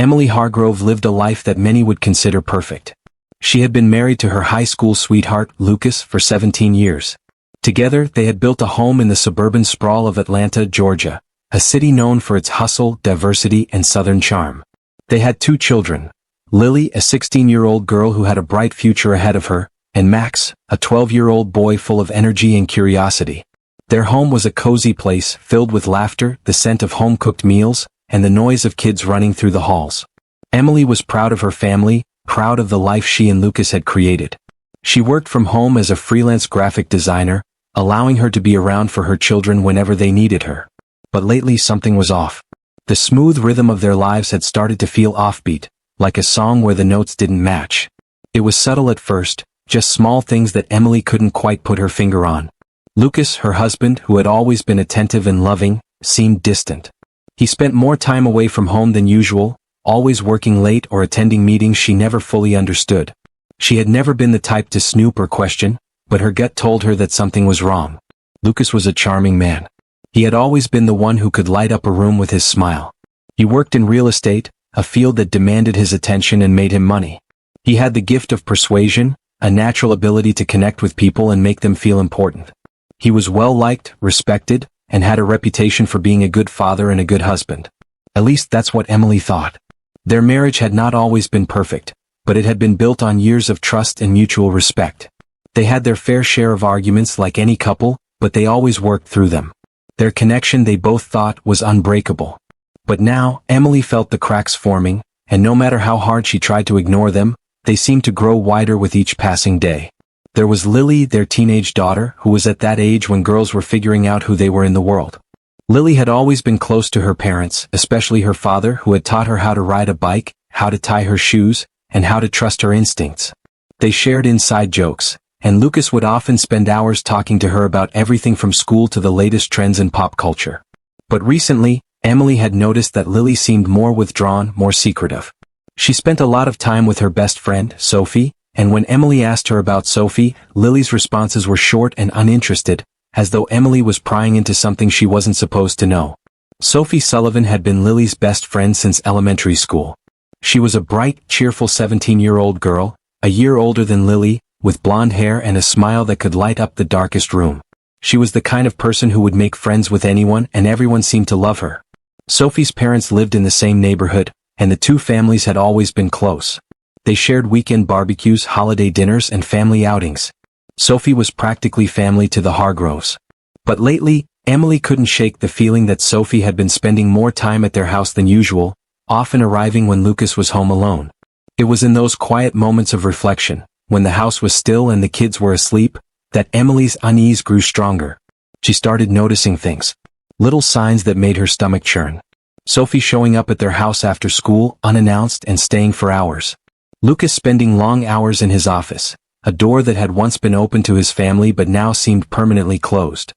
Emily Hargrove lived a life that many would consider perfect. She had been married to her high school sweetheart, Lucas, for 17 years. Together, they had built a home in the suburban sprawl of Atlanta, Georgia, a city known for its hustle, diversity, and southern charm. They had 2 children, Lily, a 16-year-old girl who had a bright future ahead of her, and Max, a 12-year-old boy full of energy and curiosity. Their home was a cozy place filled with laughter, the scent of home-cooked meals, and the noise of kids running through the halls. Emily was proud of her family, proud of the life she and Lucas had created. She worked from home as a freelance graphic designer, allowing her to be around for her children whenever they needed her. But lately something was off. The smooth rhythm of their lives had started to feel offbeat, like a song where the notes didn't match. It was subtle at first, just small things that Emily couldn't quite put her finger on. Lucas, her husband, who had always been attentive and loving, seemed distant. He spent more time away from home than usual, always working late or attending meetings she never fully understood. She had never been the type to snoop or question, but her gut told her that something was wrong. Lucas was a charming man. He had always been the one who could light up a room with his smile. He worked in real estate, a field that demanded his attention and made him money. He had the gift of persuasion, a natural ability to connect with people and make them feel important. He was well-liked, respected, and had a reputation for being a good father and a good husband. At least that's what Emily thought. Their marriage had not always been perfect, but it had been built on years of trust and mutual respect. They had their fair share of arguments like any couple, but they always worked through them. Their connection, they both thought, was unbreakable. But now, Emily felt the cracks forming, and no matter how hard she tried to ignore them, they seemed to grow wider with each passing day. There was Lily, their teenage daughter, who was at that age when girls were figuring out who they were in the world. Lily had always been close to her parents, especially her father, who had taught her how to ride a bike, how to tie her shoes, and how to trust her instincts. They shared inside jokes, and Lucas would often spend hours talking to her about everything from school to the latest trends in pop culture. But recently, Emily had noticed that Lily seemed more withdrawn, more secretive. She spent a lot of time with her best friend, Sophie, and when Emily asked her about Sophie, Lily's responses were short and uninterested, as though Emily was prying into something she wasn't supposed to know. Sophie Sullivan had been Lily's best friend since elementary school. She was a bright, cheerful 17-year-old girl, a year older than Lily, with blonde hair and a smile that could light up the darkest room. She was the kind of person who would make friends with anyone, and everyone seemed to love her. Sophie's parents lived in the same neighborhood, and the 2 families had always been close. They shared weekend barbecues, holiday dinners, and family outings. Sophie was practically family to the Hargroves. But lately, Emily couldn't shake the feeling that Sophie had been spending more time at their house than usual, often arriving when Lucas was home alone. It was in those quiet moments of reflection, when the house was still and the kids were asleep, that Emily's unease grew stronger. She started noticing things. Little signs that made her stomach churn. Sophie showing up at their house after school, unannounced, and staying for hours. Lucas spending long hours in his office, a door that had once been open to his family but now seemed permanently closed.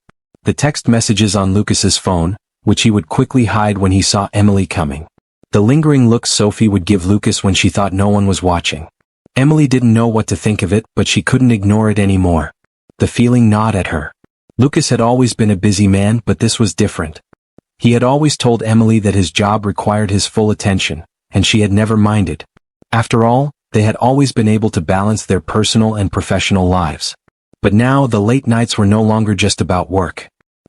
The text messages on Lucas's phone, which he would quickly hide when he saw Emily coming. The lingering looks Sophie would give Lucas when she thought no one was watching. Emily didn't know what to think of it, but she couldn't ignore it anymore. The feeling gnawed at her. Lucas had always been a busy man, but this was different. He had always told Emily that his job required his full attention, and she had never minded. After all, they had always been able to balance their personal and professional lives. But now the late nights were no longer just about work.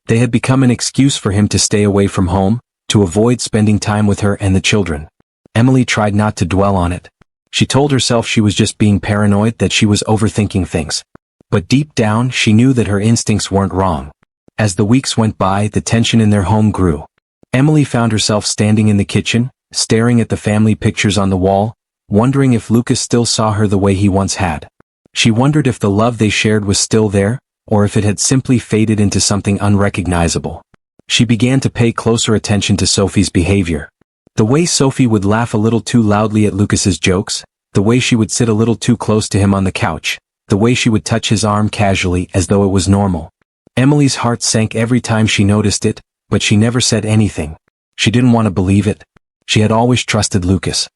They had become an excuse for him to stay away from home, to avoid spending time with her and the children. Emily tried not to dwell on it. She told herself she was just being paranoid, that she was overthinking things. But deep down, she knew that her instincts weren't wrong. As the weeks went by, the tension in their home grew. Emily found herself standing in the kitchen, staring at the family pictures on the wall, wondering if Lucas still saw her the way he once had. She wondered if the love they shared was still there, or if it had simply faded into something unrecognizable. She began to pay closer attention to Sophie's behavior. The way Sophie would laugh a little too loudly at Lucas's jokes, the way she would sit a little too close to him on the couch, the way she would touch his arm casually as though it was normal. Emily's heart sank every time she noticed it, but she never said anything. She didn't want to believe it. She had always trusted Lucas.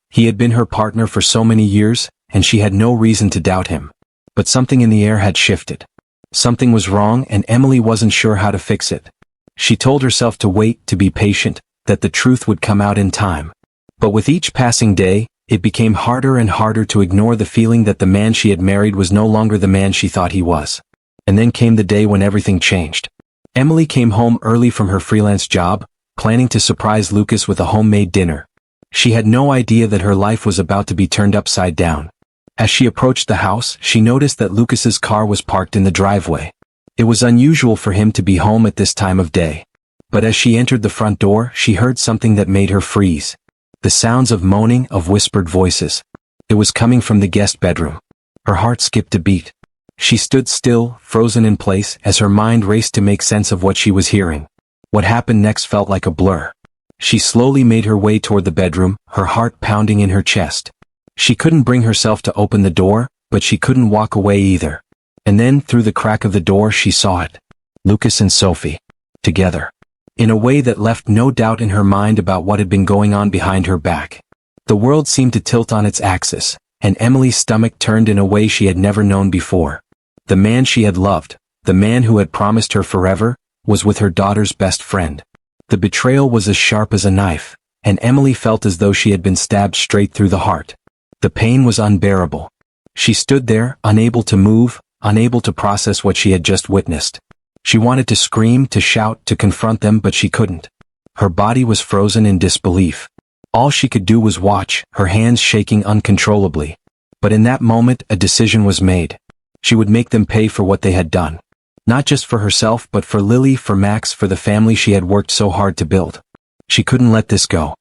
He had been her partner for so many years, and she had no reason to doubt him. But something in the air had shifted. Something was wrong, and Emily wasn't sure how to fix it. She told herself to wait, to be patient, that the truth would come out in time. But with each passing day, it became harder and harder to ignore the feeling that the man she had married was no longer the man she thought he was. And then came the day when everything changed. Emily came home early from her freelance job, planning to surprise Lucas with a homemade dinner. She had no idea that her life was about to be turned upside down. As she approached the house, she noticed that Lucas's car was parked in the driveway. It was unusual for him to be home at this time of day. But as she entered the front door, she heard something that made her freeze. The sounds of moaning, of whispered voices. It was coming from the guest bedroom. Her heart skipped a beat. She stood still, frozen in place, as her mind raced to make sense of what she was hearing. What happened next felt like a blur. She slowly made her way toward the bedroom, her heart pounding in her chest. She couldn't bring herself to open the door, but she couldn't walk away either. And then, through the crack of the door, she saw it. Lucas and Sophie. Together. In a way that left no doubt in her mind about what had been going on behind her back. The world seemed to tilt on its axis, and Emily's stomach turned in a way she had never known before. The man she had loved, the man who had promised her forever, was with her daughter's best friend. The betrayal was as sharp as a knife, and Emily felt as though she had been stabbed straight through the heart. The pain was unbearable. She stood there, unable to move, unable to process what she had just witnessed. She wanted to scream, to shout, to confront them, but she couldn't. Her body was frozen in disbelief. All she could do was watch, her hands shaking uncontrollably. But in that moment, a decision was made. She would make them pay for what they had done. Not just for herself, but for Lily, for Max, for the family she had worked so hard to build. She couldn't let this go.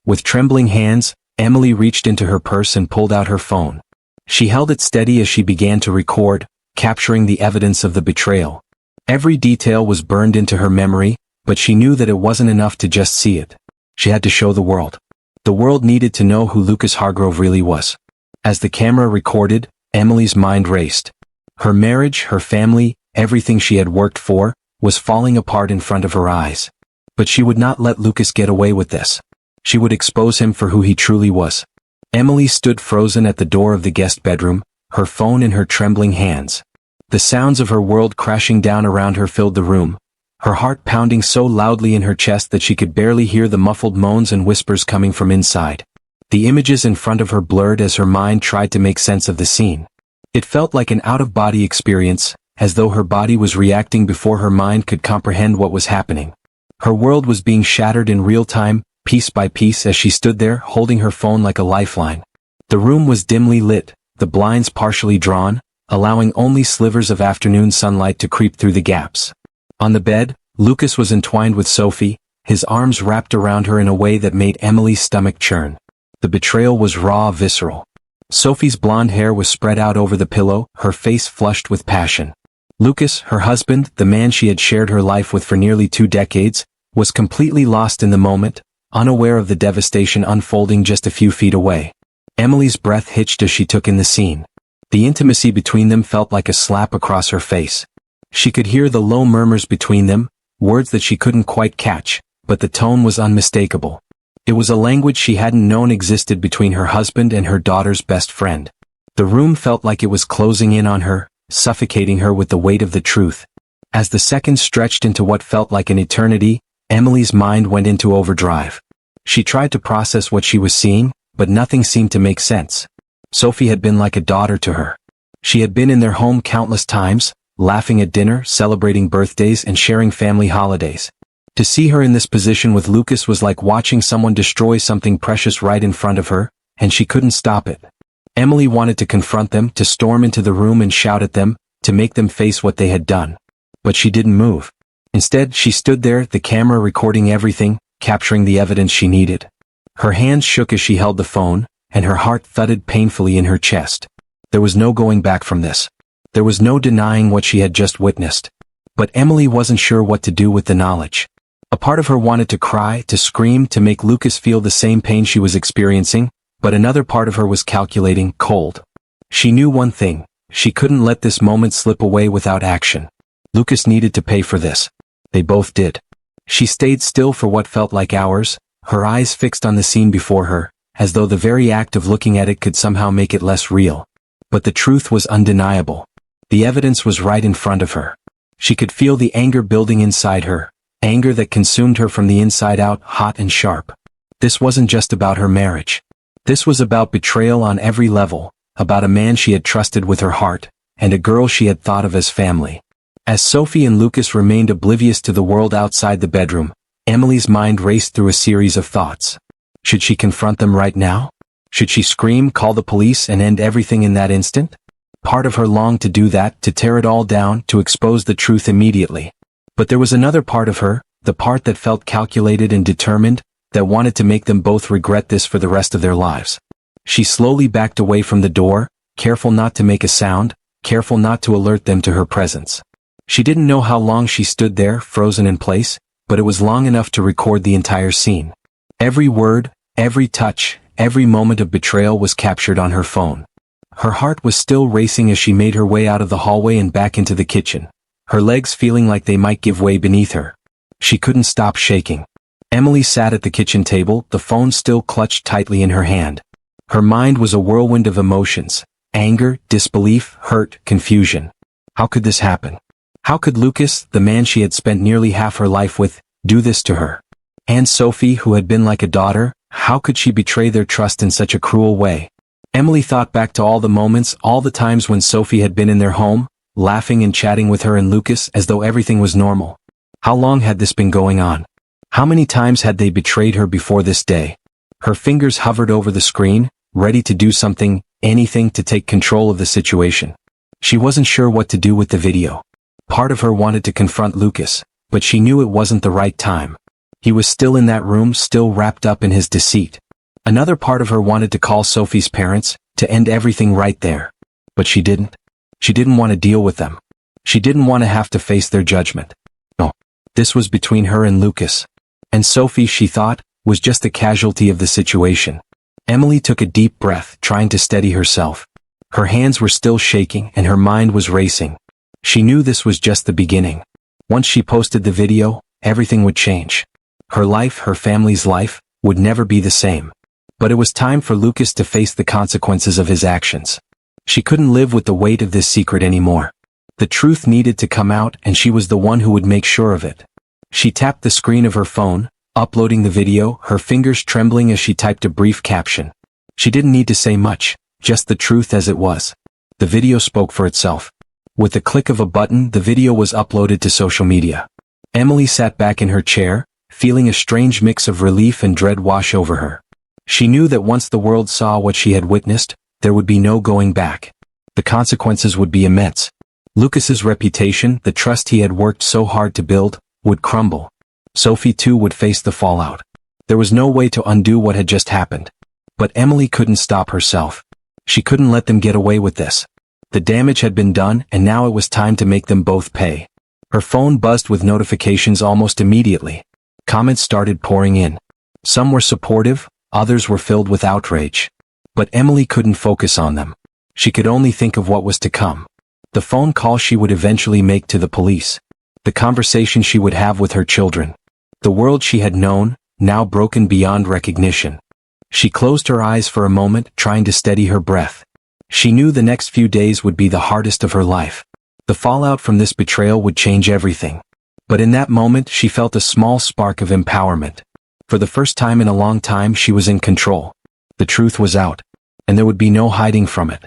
With trembling hands, Emily reached into her purse and pulled out her phone. She held it steady as she began to record, capturing the evidence of the betrayal. Every detail was burned into her memory, but she knew that it wasn't enough to just see it. She had to show the world. The world needed to know who Lucas Hargrove really was. As the camera recorded, Emily's mind raced. Her marriage, her family, everything she had worked for, was falling apart in front of her eyes. But she would not let Lucas get away with this. She would expose him for who he truly was. Emily stood frozen at the door of the guest bedroom, her phone in her trembling hands. The sounds of her world crashing down around her filled the room, her heart pounding so loudly in her chest that she could barely hear the muffled moans and whispers coming from inside. The images in front of her blurred as her mind tried to make sense of the scene. It felt like an out-of-body experience, as though her body was reacting before her mind could comprehend what was happening. Her world was being shattered in real time, piece by piece, as she stood there holding her phone like a lifeline. The room was dimly lit, the blinds partially drawn, allowing only slivers of afternoon sunlight to creep through the gaps. On the bed, Lucas was entwined with Sophie, his arms wrapped around her in a way that made Emily's stomach churn. The betrayal was raw, visceral. Sophie's blonde hair was spread out over the pillow, her face flushed with passion. Lucas, her husband, the man she had shared her life with for nearly 2 decades, was completely lost in the moment, unaware of the devastation unfolding just a few feet away. Emily's breath hitched as she took in the scene. The intimacy between them felt like a slap across her face. She could hear the low murmurs between them, words that she couldn't quite catch, but the tone was unmistakable. It was a language she hadn't known existed between her husband and her daughter's best friend. The room felt like it was closing in on her, suffocating her with the weight of the truth. As the seconds stretched into what felt like an eternity, Emily's mind went into overdrive. She tried to process what she was seeing, but nothing seemed to make sense. Sophie had been like a daughter to her. She had been in their home countless times, laughing at dinner, celebrating birthdays, and sharing family holidays. To see her in this position with Lucas was like watching someone destroy something precious right in front of her, and she couldn't stop it. Emily wanted to confront them, to storm into the room and shout at them, to make them face what they had done. But she didn't move. Instead, she stood there, the camera recording everything, capturing the evidence she needed. Her hands shook as she held the phone, and her heart thudded painfully in her chest. There was no going back from this. There was no denying what she had just witnessed. But Emily wasn't sure what to do with the knowledge. A part of her wanted to cry, to scream, to make Lucas feel the same pain she was experiencing, but another part of her was calculating, cold. She knew one thing: she couldn't let this moment slip away without action. Lucas needed to pay for this. They both did. She stayed still for what felt like hours, her eyes fixed on the scene before her, as though the very act of looking at it could somehow make it less real. But the truth was undeniable. The evidence was right in front of her. She could feel the anger building inside her, anger that consumed her from the inside out, hot and sharp. This wasn't just about her marriage. This was about betrayal on every level, about a man she had trusted with her heart, and a girl she had thought of as family. As Sophie and Lucas remained oblivious to the world outside the bedroom, Emily's mind raced through a series of thoughts. Should she confront them right now? Should she scream, call the police, and end everything in that instant? Part of her longed to do that, to tear it all down, to expose the truth immediately. But there was another part of her, the part that felt calculated and determined, that wanted to make them both regret this for the rest of their lives. She slowly backed away from the door, careful not to make a sound, careful not to alert them to her presence. She didn't know how long she stood there, frozen in place, but it was long enough to record the entire scene. Every word, every touch, every moment of betrayal was captured on her phone. Her heart was still racing as she made her way out of the hallway and back into the kitchen, her legs feeling like they might give way beneath her. She couldn't stop shaking. Emily sat at the kitchen table, the phone still clutched tightly in her hand. Her mind was a whirlwind of emotions: anger, disbelief, hurt, confusion. How could this happen? How could Lucas, the man she had spent nearly half her life with, do this to her? And Sophie, who had been like a daughter, how could she betray their trust in such a cruel way? Emily thought back to all the moments, all the times when Sophie had been in their home, laughing and chatting with her and Lucas as though everything was normal. How long had this been going on? How many times had they betrayed her before this day? Her fingers hovered over the screen, ready to do something, anything to take control of the situation. She wasn't sure what to do with the video. Part of her wanted to confront Lucas, but she knew it wasn't the right time. He was still in that room, still wrapped up in his deceit. Another part of her wanted to call Sophie's parents, to end everything right there. But she didn't. She didn't want to deal with them. She didn't want to have to face their judgment. No. This was between her and Lucas. And Sophie, she thought, was just a casualty of the situation. Emily took a deep breath, trying to steady herself. Her hands were still shaking and her mind was racing. She knew this was just the beginning. Once she posted the video, everything would change. Her life, her family's life, would never be the same. But it was time for Lucas to face the consequences of his actions. She couldn't live with the weight of this secret anymore. The truth needed to come out, and she was the one who would make sure of it. She tapped the screen of her phone, uploading the video, her fingers trembling as she typed a brief caption. She didn't need to say much, just the truth as it was. The video spoke for itself. With the click of a button, the video was uploaded to social media. Emily sat back in her chair, feeling a strange mix of relief and dread wash over her. She knew that once the world saw what she had witnessed, there would be no going back. The consequences would be immense. Lucas's reputation, the trust he had worked so hard to build, would crumble. Sophie too would face the fallout. There was no way to undo what had just happened. But Emily couldn't stop herself. She couldn't let them get away with this. The damage had been done, and now it was time to make them both pay. Her phone buzzed with notifications almost immediately. Comments started pouring in. Some were supportive, others were filled with outrage. But Emily couldn't focus on them. She could only think of what was to come. The phone call she would eventually make to the police. The conversation she would have with her children. The world she had known, now broken beyond recognition. She closed her eyes for a moment, trying to steady her breath. She knew the next few days would be the hardest of her life. The fallout from this betrayal would change everything. But in that moment she felt a small spark of empowerment. For the first time in a long time she was in control. The truth was out. And there would be no hiding from it.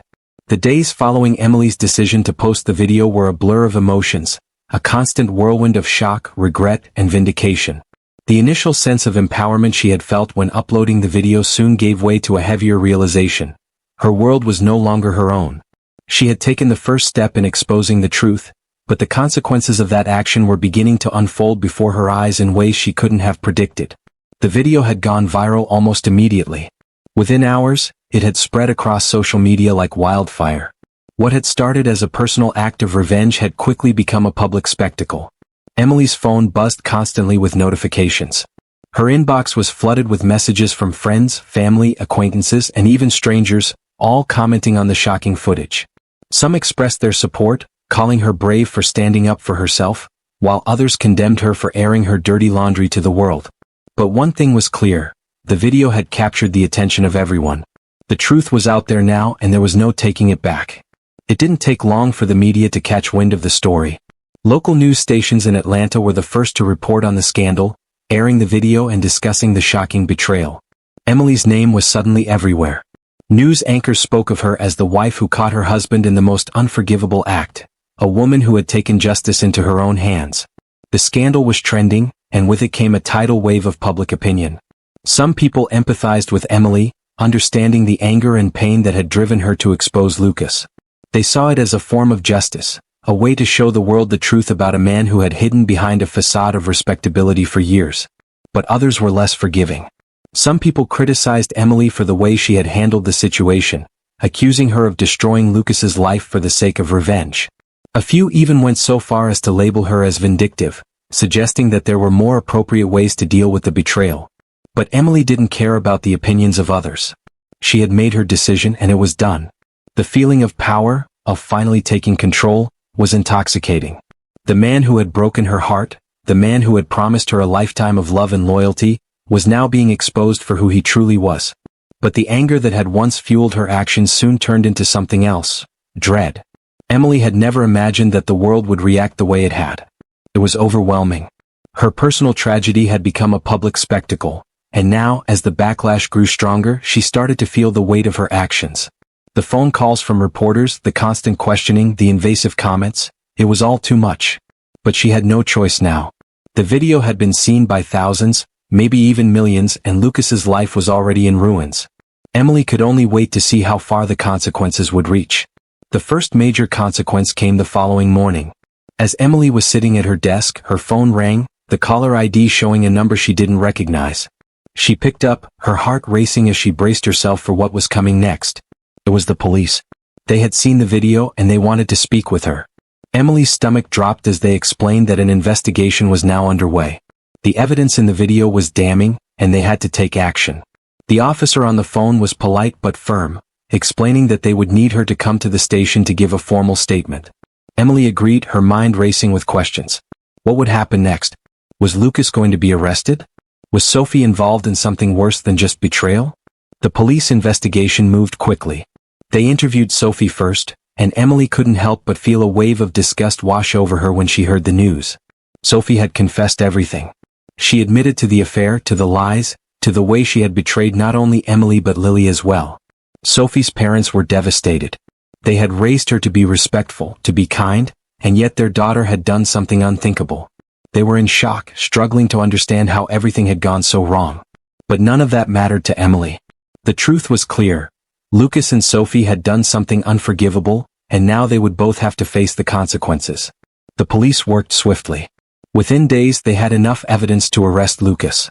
The days following Emily's decision to post the video were a blur of emotions, a constant whirlwind of shock, regret, and vindication. The initial sense of empowerment she had felt when uploading the video soon gave way to a heavier realization. Her world was no longer her own. She had taken the first step in exposing the truth, but the consequences of that action were beginning to unfold before her eyes in ways she couldn't have predicted. The video had gone viral almost immediately. Within hours, it had spread across social media like wildfire. What had started as a personal act of revenge had quickly become a public spectacle. Emily's phone buzzed constantly with notifications. Her inbox was flooded with messages from friends, family, acquaintances, and even strangers, all commenting on the shocking footage. Some expressed their support, calling her brave for standing up for herself, while others condemned her for airing her dirty laundry to the world. But one thing was clear: the video had captured the attention of everyone. The truth was out there now, and there was no taking it back. It didn't take long for the media to catch wind of the story. Local news stations in Atlanta were the first to report on the scandal, airing the video and discussing the shocking betrayal. Emily's name was suddenly everywhere. News anchors spoke of her as the wife who caught her husband in the most unforgivable act, a woman who had taken justice into her own hands. The scandal was trending, and with it came a tidal wave of public opinion. Some people empathized with Emily, understanding the anger and pain that had driven her to expose Lucas. They saw it as a form of justice, a way to show the world the truth about a man who had hidden behind a facade of respectability for years. But others were less forgiving. Some people criticized Emily for the way she had handled the situation, accusing her of destroying Lucas's life for the sake of revenge. A few even went so far as to label her as vindictive, suggesting that there were more appropriate ways to deal with the betrayal. But Emily didn't care about the opinions of others. She had made her decision and it was done. The feeling of power, of finally taking control, was intoxicating. The man who had broken her heart, the man who had promised her a lifetime of love and loyalty, was now being exposed for who he truly was. But the anger that had once fueled her actions soon turned into something else: dread. Emily had never imagined that the world would react the way it had. It was overwhelming. Her personal tragedy had become a public spectacle, and now, as the backlash grew stronger, she started to feel the weight of her actions. The phone calls from reporters, the constant questioning, the invasive comments, it was all too much. But she had no choice now. The video had been seen by thousands, maybe even millions, and Lucas's life was already in ruins. Emily could only wait to see how far the consequences would reach. The first major consequence came the following morning. As Emily was sitting at her desk, her phone rang, the caller ID showing a number she didn't recognize. She picked up, her heart racing as she braced herself for what was coming next. It was the police. They had seen the video and they wanted to speak with her. Emily's stomach dropped as they explained that an investigation was now underway. The evidence in the video was damning, and they had to take action. The officer on the phone was polite but firm, explaining that they would need her to come to the station to give a formal statement. Emily agreed, her mind racing with questions. What would happen next? Was Lucas going to be arrested? Was Sophie involved in something worse than just betrayal? The police investigation moved quickly. They interviewed Sophie first, and Emily couldn't help but feel a wave of disgust wash over her when she heard the news. Sophie had confessed everything. She admitted to the affair, to the lies, to the way she had betrayed not only Emily but Lily as well. Sophie's parents were devastated. They had raised her to be respectful, to be kind, and yet their daughter had done something unthinkable. They were in shock, struggling to understand how everything had gone so wrong. But none of that mattered to Emily. The truth was clear. Lucas and Sophie had done something unforgivable, and now they would both have to face the consequences. The police worked swiftly. Within days they had enough evidence to arrest Lucas.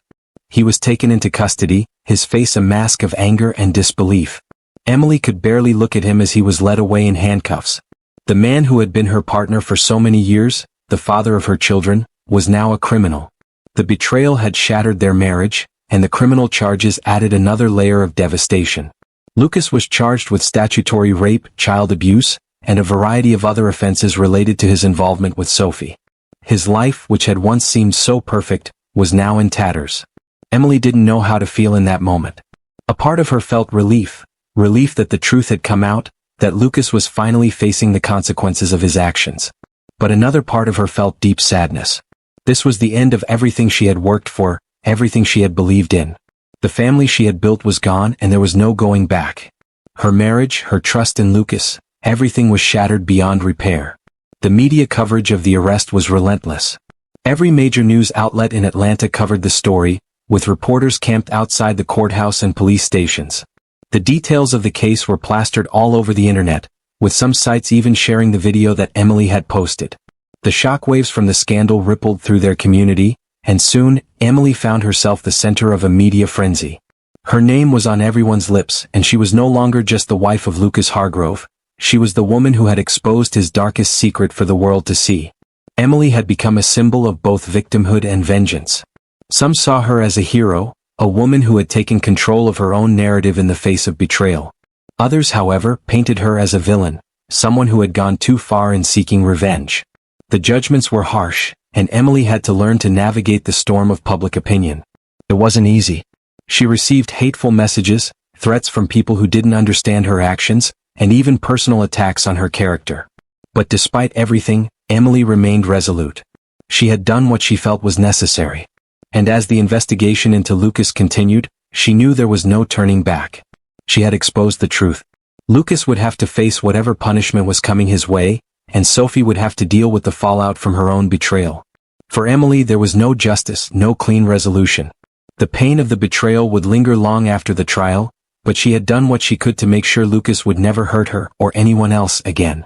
He was taken into custody, his face a mask of anger and disbelief. Emily could barely look at him as he was led away in handcuffs. The man who had been her partner for so many years, the father of her children, was now a criminal. The betrayal had shattered their marriage, and the criminal charges added another layer of devastation. Lucas was charged with statutory rape, child abuse, and a variety of other offenses related to his involvement with Sophie. His life, which had once seemed so perfect, was now in tatters. Emily didn't know how to feel in that moment. A part of her felt relief that the truth had come out, that Lucas was finally facing the consequences of his actions. But another part of her felt deep sadness. This was the end of everything she had worked for, everything she had believed in. The family she had built was gone and there was no going back. Her marriage, her trust in Lucas, everything was shattered beyond repair. The media coverage of the arrest was relentless. Every major news outlet in Atlanta covered the story, with reporters camped outside the courthouse and police stations. The details of the case were plastered all over the internet, with some sites even sharing the video that Emily had posted. The shockwaves from the scandal rippled through their community, and soon, Emily found herself the center of a media frenzy. Her name was on everyone's lips, and she was no longer just the wife of Lucas Hargrove. She was the woman who had exposed his darkest secret for the world to see. Emily had become a symbol of both victimhood and vengeance. Some saw her as a hero, a woman who had taken control of her own narrative in the face of betrayal. Others, however, painted her as a villain, someone who had gone too far in seeking revenge. The judgments were harsh, and Emily had to learn to navigate the storm of public opinion. It wasn't easy. She received hateful messages, threats from people who didn't understand her actions, and even personal attacks on her character. But despite everything, Emily remained resolute. She had done what she felt was necessary. And as the investigation into Lucas continued, she knew there was no turning back. She had exposed the truth. Lucas would have to face whatever punishment was coming his way, and Sophie would have to deal with the fallout from her own betrayal. For Emily, there was no justice, no clean resolution. The pain of the betrayal would linger long after the trial, but she had done what she could to make sure Lucas would never hurt her or anyone else again.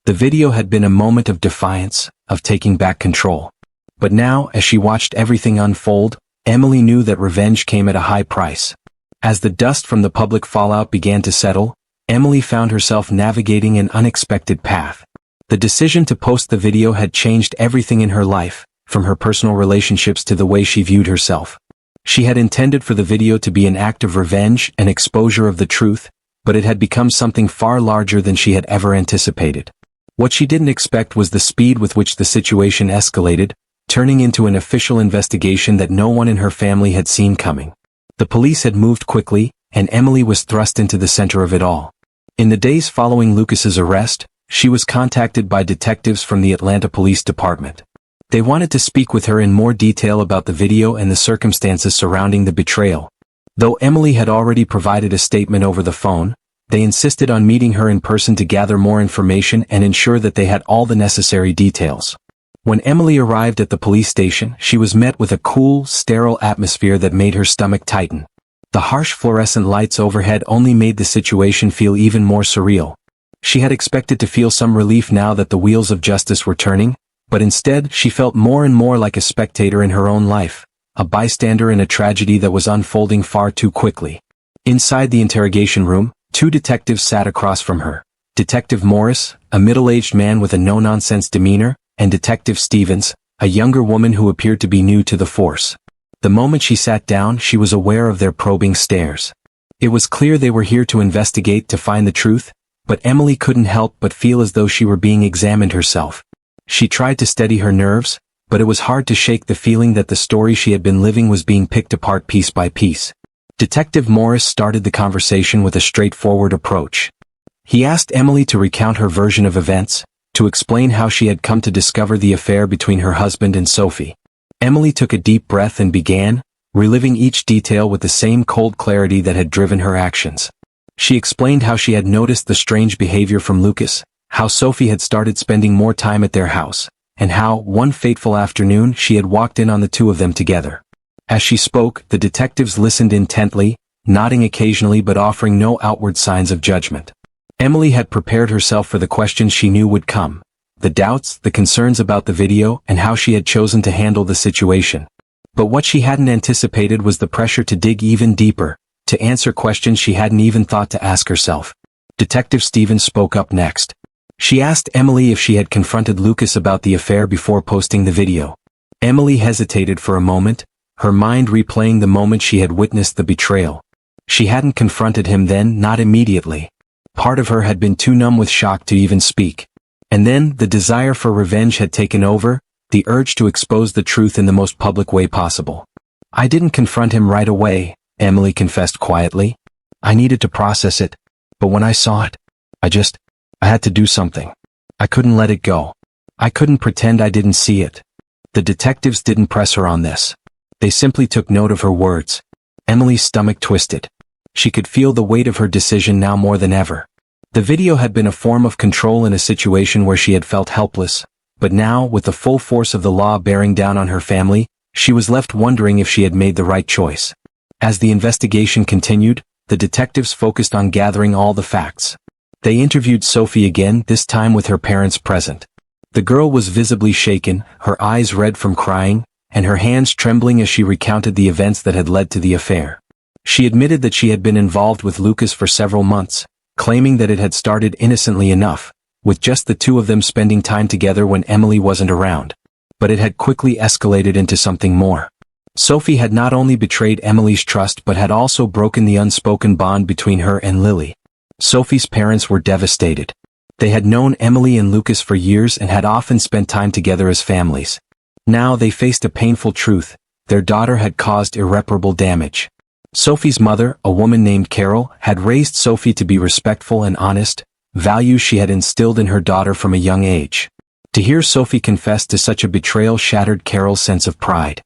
The video had been a moment of defiance, of taking back control. But now, as she watched everything unfold, Emily knew that revenge came at a high price. As the dust from the public fallout began to settle, Emily found herself navigating an unexpected path. The decision to post the video had changed everything in her life, from her personal relationships to the way she viewed herself. She had intended for the video to be an act of revenge and exposure of the truth, but it had become something far larger than she had ever anticipated. What she didn't expect was the speed with which the situation escalated, turning into an official investigation that no one in her family had seen coming. The police had moved quickly, and Emily was thrust into the center of it all. In the days following Lucas's arrest, she was contacted by detectives from the Atlanta Police Department. They wanted to speak with her in more detail about the video and the circumstances surrounding the betrayal. Though Emily had already provided a statement over the phone, they insisted on meeting her in person to gather more information and ensure that they had all the necessary details. When Emily arrived at the police station, she was met with a cool, sterile atmosphere that made her stomach tighten. The harsh fluorescent lights overhead only made the situation feel even more surreal. She had expected to feel some relief now that the wheels of justice were turning, but instead she felt more and more like a spectator in her own life, a bystander in a tragedy that was unfolding far too quickly. Inside the interrogation room, two detectives sat across from her. Detective Morris, a middle-aged man with a no-nonsense demeanor, and Detective Stevens, a younger woman who appeared to be new to the force. The moment she sat down, she was aware of their probing stares. It was clear they were here to investigate to find the truth, but Emily couldn't help but feel as though she were being examined herself. She tried to steady her nerves, but it was hard to shake the feeling that the story she had been living was being picked apart piece by piece. Detective Morris started the conversation with a straightforward approach. He asked Emily to recount her version of events, to explain how she had come to discover the affair between her husband and Sophie. Emily took a deep breath and began, reliving each detail with the same cold clarity that had driven her actions. She explained how she had noticed the strange behavior from Lucas, how Sophie had started spending more time at their house, and how, one fateful afternoon, she had walked in on the two of them together. As she spoke, the detectives listened intently, nodding occasionally but offering no outward signs of judgment. Emily had prepared herself for the questions she knew would come, the doubts, the concerns about the video, and how she had chosen to handle the situation. But what she hadn't anticipated was the pressure to dig even deeper, to answer questions she hadn't even thought to ask herself. Detective Stevens spoke up next. She asked Emily if she had confronted Lucas about the affair before posting the video. Emily hesitated for a moment, her mind replaying the moment she had witnessed the betrayal. She hadn't confronted him then, not immediately. Part of her had been too numb with shock to even speak. And then, the desire for revenge had taken over, the urge to expose the truth in the most public way possible. "I didn't confront him right away," Emily confessed quietly. "I needed to process it, but when I saw it, I had to do something. I couldn't let it go. I couldn't pretend I didn't see it." The detectives didn't press her on this. They simply took note of her words. Emily's stomach twisted. She could feel the weight of her decision now more than ever. The video had been a form of control in a situation where she had felt helpless, but now, with the full force of the law bearing down on her family, she was left wondering if she had made the right choice. As the investigation continued, the detectives focused on gathering all the facts. They interviewed Sophie again, this time with her parents present. The girl was visibly shaken, her eyes red from crying, and her hands trembling as she recounted the events that had led to the affair. She admitted that she had been involved with Lucas for several months, claiming that it had started innocently enough, with just the two of them spending time together when Emily wasn't around. But it had quickly escalated into something more. Sophie had not only betrayed Emily's trust but had also broken the unspoken bond between her and Lily. Sophie's parents were devastated. They had known Emily and Lucas for years and had often spent time together as families. Now they faced a painful truth: their daughter had caused irreparable damage. Sophie's mother, a woman named Carol, had raised Sophie to be respectful and honest, values she had instilled in her daughter from a young age. To hear Sophie confess to such a betrayal shattered Carol's sense of pride.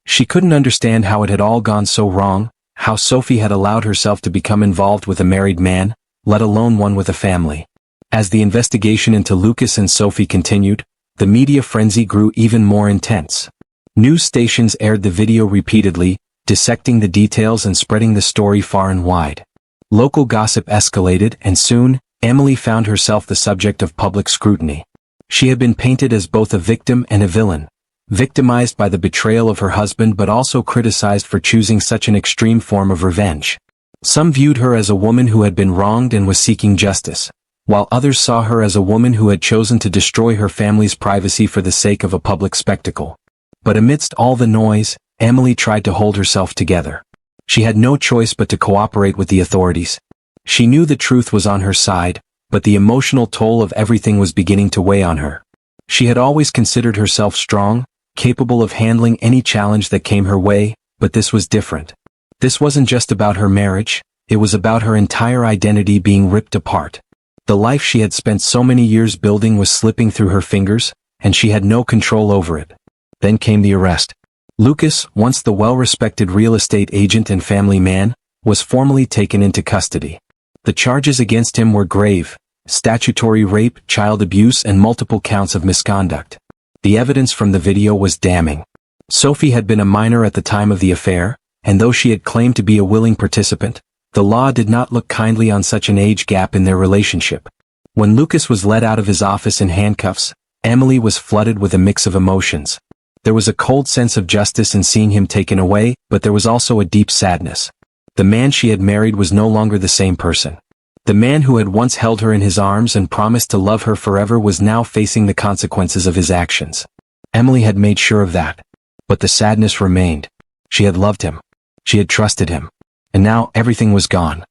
She couldn't understand how it had all gone so wrong, how Sophie had allowed herself to become involved with a married man, let alone one with a family. As the investigation into Lucas and Sophie continued, the media frenzy grew even more intense. News stations aired the video repeatedly, dissecting the details and spreading the story far and wide. Local gossip escalated, and soon, Emily found herself the subject of public scrutiny. She had been painted as both a victim and a villain, victimized by the betrayal of her husband but also criticized for choosing such an extreme form of revenge. Some viewed her as a woman who had been wronged and was seeking justice, while others saw her as a woman who had chosen to destroy her family's privacy for the sake of a public spectacle. But amidst all the noise, Emily tried to hold herself together. She had no choice but to cooperate with the authorities. She knew the truth was on her side, but the emotional toll of everything was beginning to weigh on her. She had always considered herself strong, capable of handling any challenge that came her way, but this was different. This wasn't just about her marriage, it was about her entire identity being ripped apart. The life she had spent so many years building was slipping through her fingers, and she had no control over it. Then came the arrest. Lucas, once the well-respected real estate agent and family man, was formally taken into custody. The charges against him were grave: statutory rape, child abuse, and multiple counts of misconduct. The evidence from the video was damning. Sophie had been a minor at the time of the affair, and though she had claimed to be a willing participant, the law did not look kindly on such an age gap in their relationship. When Lucas was led out of his office in handcuffs, Emily was flooded with a mix of emotions. There was a cold sense of justice in seeing him taken away, but there was also a deep sadness. The man she had married was no longer the same person. The man who had once held her in his arms and promised to love her forever was now facing the consequences of his actions. Emily had made sure of that. But the sadness remained. She had loved him. She had trusted him. And now everything was gone.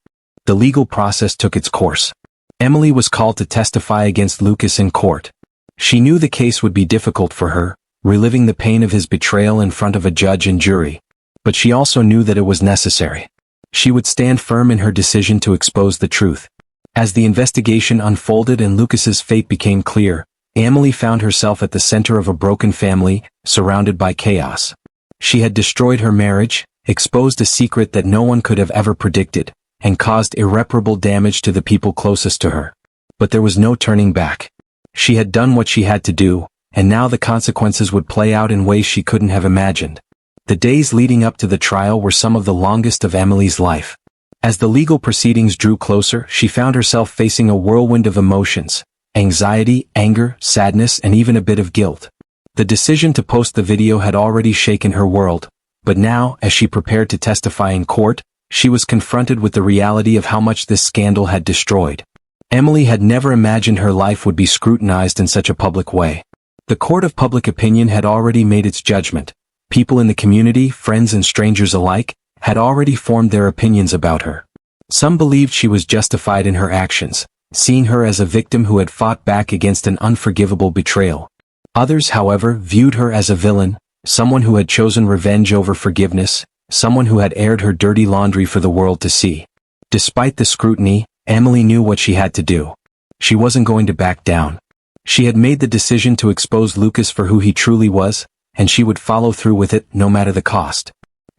The legal process took its course. Emily was called to testify against Lucas in court. She knew the case would be difficult for her, reliving the pain of his betrayal in front of a judge and jury. But she also knew that it was necessary. She would stand firm in her decision to expose the truth. As the investigation unfolded and Lucas's fate became clear, Emily found herself at the center of a broken family, surrounded by chaos. She had destroyed her marriage, exposed a secret that no one could have ever predicted, and caused irreparable damage to the people closest to her. But there was no turning back. She had done what she had to do, and now the consequences would play out in ways she couldn't have imagined. The days leading up to the trial were some of the longest of Emily's life. As the legal proceedings drew closer, she found herself facing a whirlwind of emotions: anxiety, anger, sadness, and even a bit of guilt. The decision to post the video had already shaken her world, but now, as she prepared to testify in court, she was confronted with the reality of how much this scandal had destroyed. Emily had never imagined her life would be scrutinized in such a public way. The court of public opinion had already made its judgment. People in the community, friends and strangers alike, had already formed their opinions about her. Some believed she was justified in her actions, seeing her as a victim who had fought back against an unforgivable betrayal. Others, however, viewed her as a villain, someone who had chosen revenge over forgiveness, someone who had aired her dirty laundry for the world to see. Despite the scrutiny, Emily knew what she had to do. She wasn't going to back down. She had made the decision to expose Lucas for who he truly was, and she would follow through with it no matter the cost.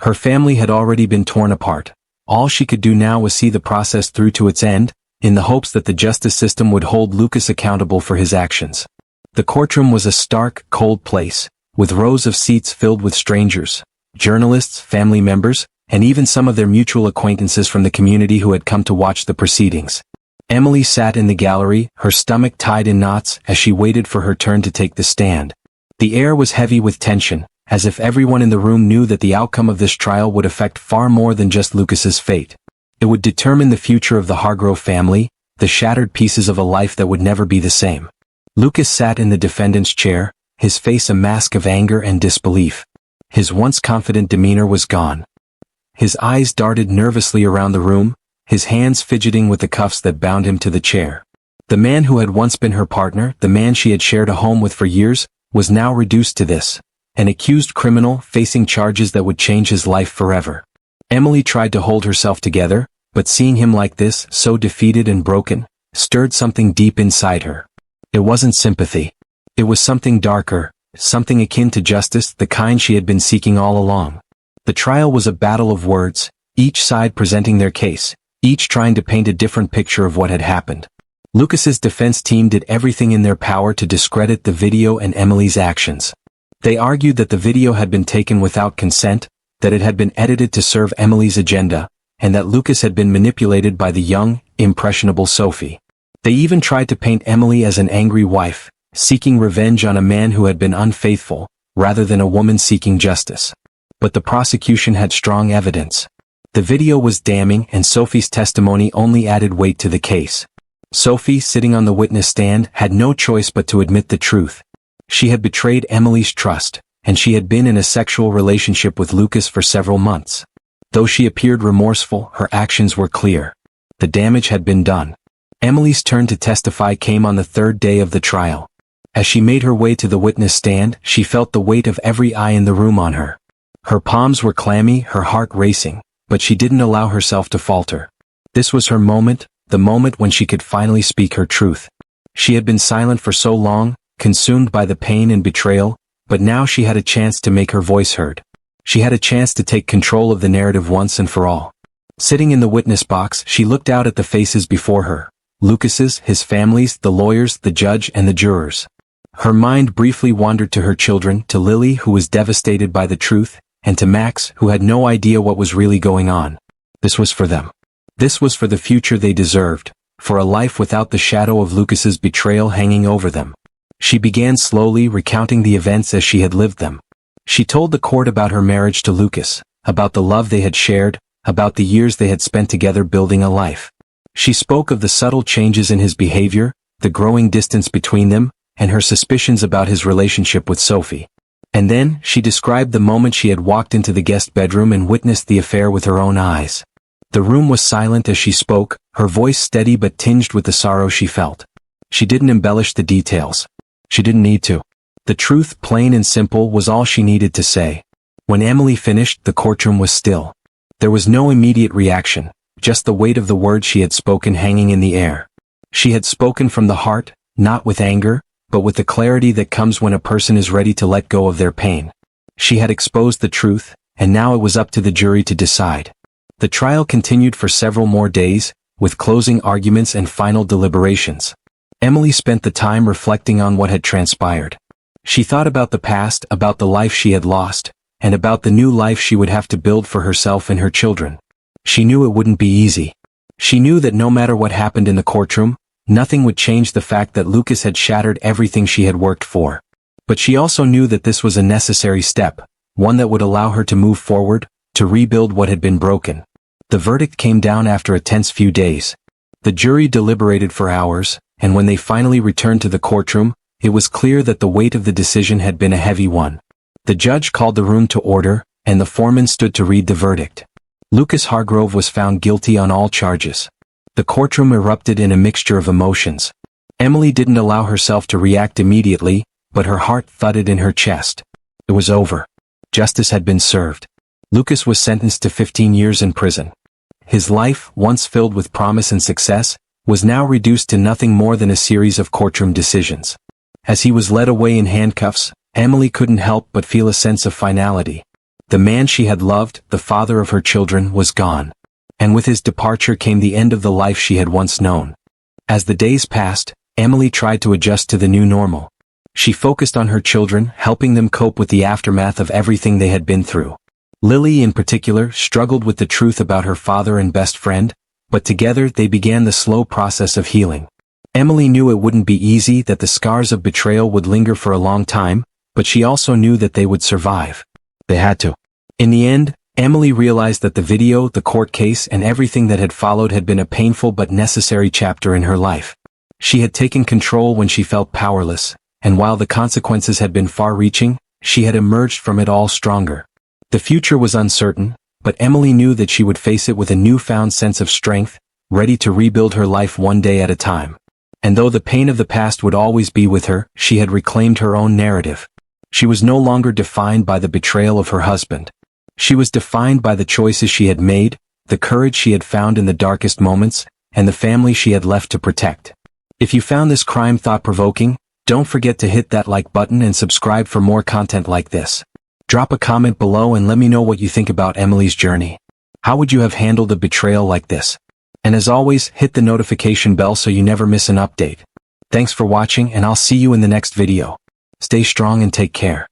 Her family had already been torn apart. All she could do now was see the process through to its end, in the hopes that the justice system would hold Lucas accountable for his actions. The courtroom was a stark, cold place, with rows of seats filled with strangers, journalists, family members, and even some of their mutual acquaintances from the community who had come to watch the proceedings. Emily sat in the gallery, her stomach tied in knots, as she waited for her turn to take the stand. The air was heavy with tension, as if everyone in the room knew that the outcome of this trial would affect far more than just Lucas's fate. It would determine the future of the Hargrove family, the shattered pieces of a life that would never be the same. Lucas sat in the defendant's chair, his face a mask of anger and disbelief. His once confident demeanor was gone. His eyes darted nervously around the room, his hands fidgeting with the cuffs that bound him to the chair. The man who had once been her partner, the man she had shared a home with for years, was now reduced to this: an accused criminal facing charges that would change his life forever. Emily tried to hold herself together, but seeing him like this, so defeated and broken, stirred something deep inside her. It wasn't sympathy. It was something darker, something akin to justice, the kind she had been seeking all along. The trial was a battle of words, each side presenting their case, each trying to paint a different picture of what had happened. Lucas's defense team did everything in their power to discredit the video and Emily's actions. They argued that the video had been taken without consent, that it had been edited to serve Emily's agenda, and that Lucas had been manipulated by the young, impressionable Sophie. They even tried to paint Emily as an angry wife, seeking revenge on a man who had been unfaithful, rather than a woman seeking justice. But the prosecution had strong evidence. The video was damning, and Sophie's testimony only added weight to the case. Sophie, sitting on the witness stand, had no choice but to admit the truth. She had betrayed Emily's trust, and she had been in a sexual relationship with Lucas for several months. Though she appeared remorseful, her actions were clear. The damage had been done. Emily's turn to testify came on the third day of the trial. As she made her way to the witness stand, she felt the weight of every eye in the room on her. Her palms were clammy, her heart racing, but she didn't allow herself to falter. This was her moment, the moment when she could finally speak her truth. She had been silent for so long, consumed by the pain and betrayal, but now she had a chance to make her voice heard. She had a chance to take control of the narrative once and for all. Sitting in the witness box, she looked out at the faces before her. Lucas's, his family's, the lawyers, the judge, and the jurors. Her mind briefly wandered to her children, to Lily, who was devastated by the truth, and to Max, who had no idea what was really going on. This was for them. This was for the future they deserved, for a life without the shadow of Lucas's betrayal hanging over them. She began slowly recounting the events as she had lived them. She told the court about her marriage to Lucas, about the love they had shared, about the years they had spent together building a life. She spoke of the subtle changes in his behavior, the growing distance between them, and her suspicions about his relationship with Sophie. And then, she described the moment she had walked into the guest bedroom and witnessed the affair with her own eyes. The room was silent as she spoke, her voice steady but tinged with the sorrow she felt. She didn't embellish the details. She didn't need to. The truth, plain and simple, was all she needed to say. When Emily finished, the courtroom was still. There was no immediate reaction, just the weight of the words she had spoken hanging in the air. She had spoken from the heart, not with anger, but with the clarity that comes when a person is ready to let go of their pain. She had exposed the truth, and now it was up to the jury to decide. The trial continued for several more days, with closing arguments and final deliberations. Emily spent the time reflecting on what had transpired. She thought about the past, about the life she had lost, and about the new life she would have to build for herself and her children. She knew it wouldn't be easy. She knew that no matter what happened in the courtroom, nothing would change the fact that Lucas had shattered everything she had worked for. But she also knew that this was a necessary step, one that would allow her to move forward, to rebuild what had been broken. The verdict came down after a tense few days. The jury deliberated for hours, and when they finally returned to the courtroom, it was clear that the weight of the decision had been a heavy one. The judge called the room to order, and the foreman stood to read the verdict. Lucas Hargrove was found guilty on all charges. The courtroom erupted in a mixture of emotions. Emily didn't allow herself to react immediately, but her heart thudded in her chest. It was over. Justice had been served. Lucas was sentenced to 15 years in prison. His life, once filled with promise and success, was now reduced to nothing more than a series of courtroom decisions. As he was led away in handcuffs, Emily couldn't help but feel a sense of finality. The man she had loved, the father of her children, was gone. And with his departure came the end of the life she had once known. As the days passed, Emily tried to adjust to the new normal. She focused on her children, helping them cope with the aftermath of everything they had been through. Lily, in particular, struggled with the truth about her father and best friend, but together they began the slow process of healing. Emily knew it wouldn't be easy, that the scars of betrayal would linger for a long time, but she also knew that they would survive. They had to. In the end, Emily realized that the video, the court case, and everything that had followed had been a painful but necessary chapter in her life. She had taken control when she felt powerless, and while the consequences had been far-reaching, she had emerged from it all stronger. The future was uncertain, but Emily knew that she would face it with a newfound sense of strength, ready to rebuild her life one day at a time. And though the pain of the past would always be with her, she had reclaimed her own narrative. She was no longer defined by the betrayal of her husband. She was defined by the choices she had made, the courage she had found in the darkest moments, and the family she had left to protect. If you found this crime thought-provoking, Don't forget to hit that like button and subscribe for more content like this. Drop a comment below and let me know what you think about Emily's journey. How would you have handled a betrayal like this? And as always, hit the notification bell so you never miss an update. Thanks for watching, and I'll see you in the next video. Stay strong and take care.